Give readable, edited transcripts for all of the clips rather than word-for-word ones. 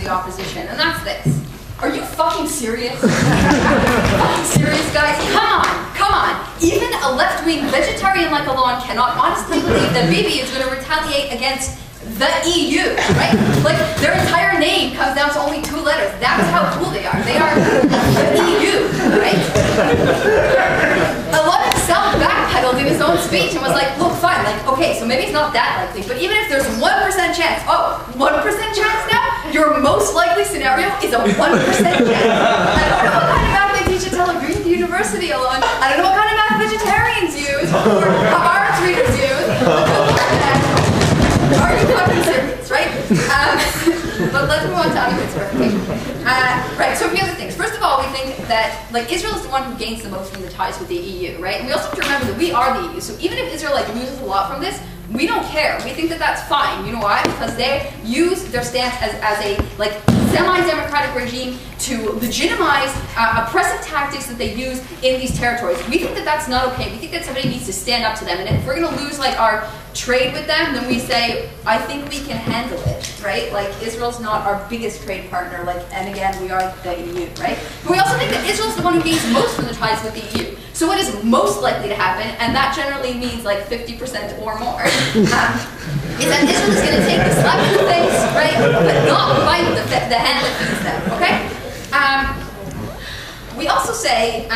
the opposition, and that's this. Are you fucking serious? Fucking serious, guys? Come on. Even a left-wing vegetarian like Alon cannot honestly believe that Bibi is going to retaliate against the EU, right? Like, their entire name comes down to only 2 letters. That's how cool they are. They are the EU, right? Alon himself backpedaled in his own speech and was like, look, fine, like, okay, so maybe it's not that likely, but even if there's 1% chance, 1% chance now? Your most likely scenario is a 1% chance. I don't know what kind of math they teach at Tel Aviv University, Alon. I don't know what kind of math vegetarians use, or Haaretz readers use. Are you fucking serious, right? But let's move on to other bits of verification. Right, so a few other things. First of all, we think that Israel is the one who gains the most from the ties with the EU, right? And we also have to remember that we are the EU. So even if Israel loses a lot from this, we don't care. We think that that's fine. You know why? Because they use their stance as a semi-democratic regime to legitimize oppressive tactics that they use in these territories. We think that that's not okay. We think that somebody needs to stand up to them. And if we're going to lose our trade with them, then we say, I think we can handle it, right? Like, Israel's not our biggest trade partner, and again, we are the EU, right? But we also think that Israel's the one who gains most from the ties with the EU. So what is most likely to happen, and that generally means 50% or more, is that Israel is going to take the slap in the face, right? But not bite the hand that feeds them, okay? We also say,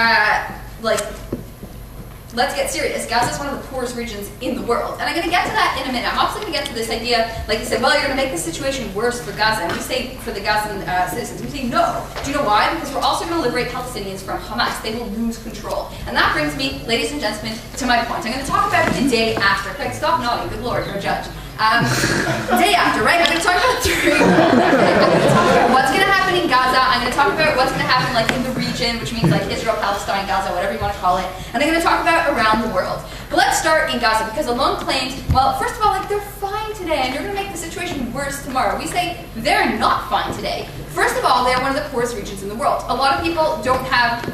let's get serious. Gaza is one of the poorest regions in the world. And I'm going to get to that in a minute. I'm also going to get to this idea, like you said, well, you're going to make the situation worse for Gaza. And we say, for the Gazan citizens, we say no. Do you know why? Because we're also going to liberate Palestinians from Hamas. They will lose control. And that brings me, ladies and gentlemen, to my point. I'm going to talk about it the day after. Craig, stop nodding. Good Lord, you're a judge. Day after, right? I'm going to talk about 3. I'm going to talk about what's going to happen in Gaza. I'm going to talk about what's going to happen in the region, which means Israel, Palestine, Gaza, whatever you want to call it. And I'm going to talk about around the world. But let's start in Gaza, because Alon claims, well, first of all, they're fine today, and you're going to make the situation worse tomorrow. We say they're not fine today. First of all, they are one of the poorest regions in the world. A lot of people don't have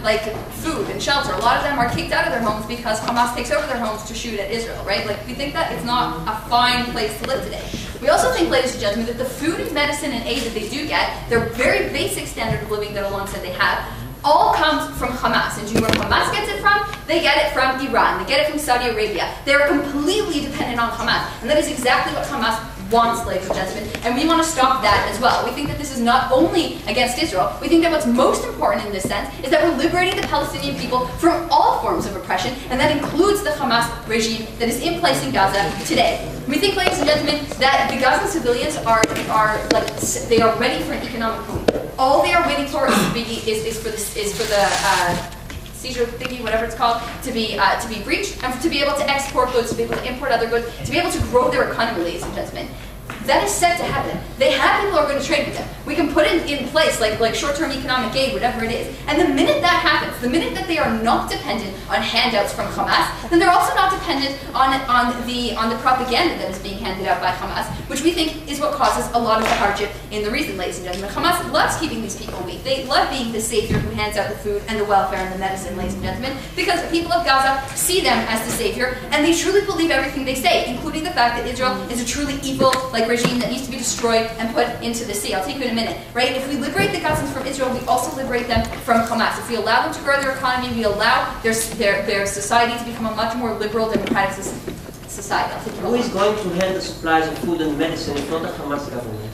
food and shelter. A lot of them are kicked out of their homes because Hamas takes over their homes to shoot at Israel, right? We think that it's not a fine place to live today. We also think, ladies and gentlemen, that the food and medicine and aid that they do get, their very basic standard of living that Alon said they have, all comes from Hamas. And do you know where Hamas gets it from? They get it from Iran. They get it from Saudi Arabia. They're completely dependent on Hamas. And that is exactly what Hamas wants, ladies and gentlemen. And we want to stop that as well. We think that this is not only against Israel. We think that what's most important in this sense is that we're liberating the Palestinian people from all forms of oppression, and that includes the Hamas regime that is in place in Gaza today. We think, ladies and gentlemen, that the Gazan civilians they are ready for an economic boom. All they are waiting for is for the seizure thingy, whatever it's called, to be breached, and to be able to export goods, to be able to import other goods, to be able to grow their economy, ladies and gentlemen. That is set to happen. They have people who are going to trade with them. We can put it in place, like short-term economic aid, whatever it is. And the minute that happens, the minute that they are not dependent on handouts from Hamas, then they're also not dependent on the propaganda that is being handed out by Hamas, which we think is what causes a lot of the hardship in the region, ladies and gentlemen. Hamas loves keeping these people weak. They love being the savior who hands out the food and the welfare and the medicine, ladies and gentlemen, because the people of Gaza see them as the savior, and they truly believe everything they say, including the fact that Israel is a truly evil regime that needs to be destroyed and put into the sea. I'll take you in a minute, right? If we liberate the Gazans from Israel, we also liberate them from Hamas. If we allow them to grow their economy, we allow their society to become a much more liberal, democratic society. Who is going to handle the supplies of food and medicine if not the Hamas government?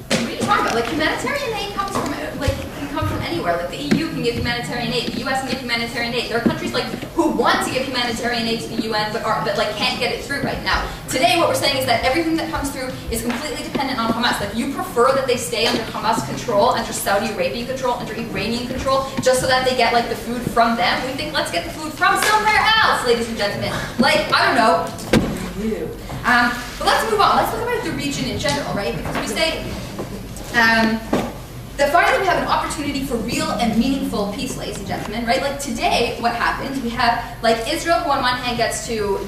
What are you talking about? Humanitarian aid comes from can come from anywhere. The EU can give humanitarian aid. The US can give humanitarian aid. There are countries who want to give humanitarian aid to the UN but can't get it through right now. Today, what we're saying is that everything that comes through is completely dependent on Hamas. You prefer that they stay under Hamas control, under Saudi Arabian control, under Iranian control, just so that they get the food from them. We think let's get the food from somewhere else, ladies and gentlemen. I don't know. But let's move on. Let's talk about the region in general, right? Because we say that finally we have have an opportunity for real and meaningful peace, ladies and gentlemen, right? Like today, what happens? We have like Israel, who on one hand gets to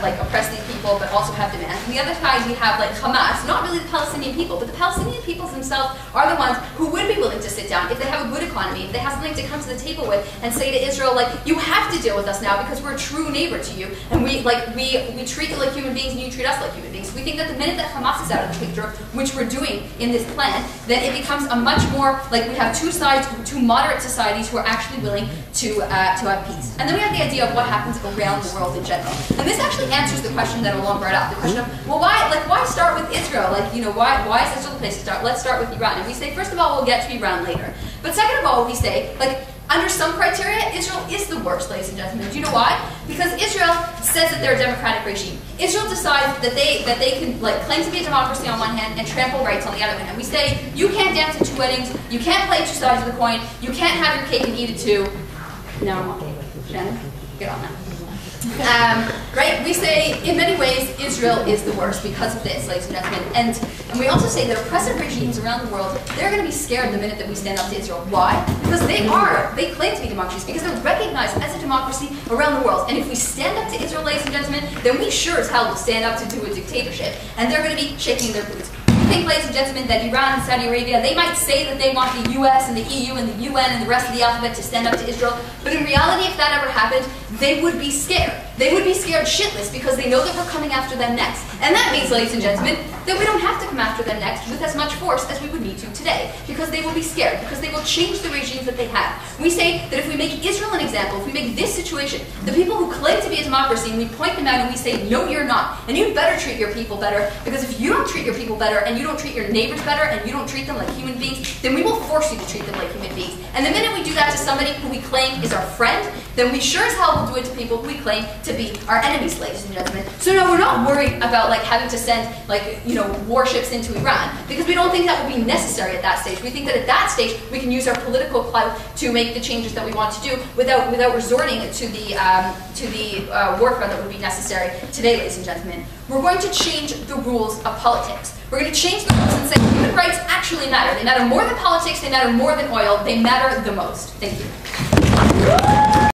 like oppress these people, but also have demands. On the other side, we have like Hamas, not really the Palestinian people, but the Palestinian peoples themselves are the ones who would be willing to sit down if they have a good economy, if they have something to come to the table with, and say to Israel, like, you have to deal with us now because we're a true neighbor to you, and we treat you like human beings, and you treat us like human beings. We think that the minute that Hamas is out of the picture, which we're doing in this plan, then it becomes a much more, like, we have two sides, two moderate societies who are actually willing to have peace. And then we have the idea of what happens around the world in general. And this actually answers the question that Alon brought up, the question of, well, why start with Israel? Like, you know, why is Israel the place to start? Let's start with Iran. And we say, first of all, we'll get to Iran later. But second of all, we say, like, under some criteria, Israel is the worst, ladies and gentlemen. Do you know why? Because Israel says that they're a democratic regime. Israel decides that they can like claim to be a democracy on one hand and trample rights on the other hand. And we say, you can't dance at two weddings, you can't play two sides of the coin, you can't have your cake and eat it too. No, I'm on cake. Shannon, get on that. Right? We say, in many ways, Israel is the worst because of this, ladies and gentlemen. And we also say that oppressive regimes around the world, they're going to be scared the minute that we stand up to Israel. Why? Because they claim to be democracies, because they're recognized as a democracy around the world. And if we stand up to Israel, ladies and gentlemen, then we sure as hell will stand up to do a dictatorship. And they're going to be shaking their boots. I think, ladies and gentlemen, that Iran and Saudi Arabia, they might say that they want the US and the EU and the UN and the rest of the alphabet to stand up to Israel, but in reality, if that ever happened, they would be scared. They would be scared shitless because they know that we're coming after them next. And that means, ladies and gentlemen, that we don't have to come after them next with as much force as we would need to today, because they will be scared, because they will change the regimes that they have. We say that if we make Israel an example, if we make this situation, the people who claim to be a democracy, and we point them out and we say, no, you're not, and you better treat your people better, because if you don't treat your people better, and you don't treat your neighbors better, and you don't treat them like human beings, then we will force you to treat them like human beings. And the minute we do that to somebody who we claim is our friend, then we sure as hell will do it to people who we claim to be our enemies, ladies and gentlemen. So no, we're not worried about like having to send like, you know, warships into Iran, because we don't think that will be necessary at that stage. We think that at that stage we can use our political clout to make the changes that we want to do without resorting to the warfare that would be necessary today, ladies and gentlemen. We're going to change the rules of politics. We're going to change the rules and say human rights actually matter. They matter more than politics, they matter more than oil, they matter the most. Thank you.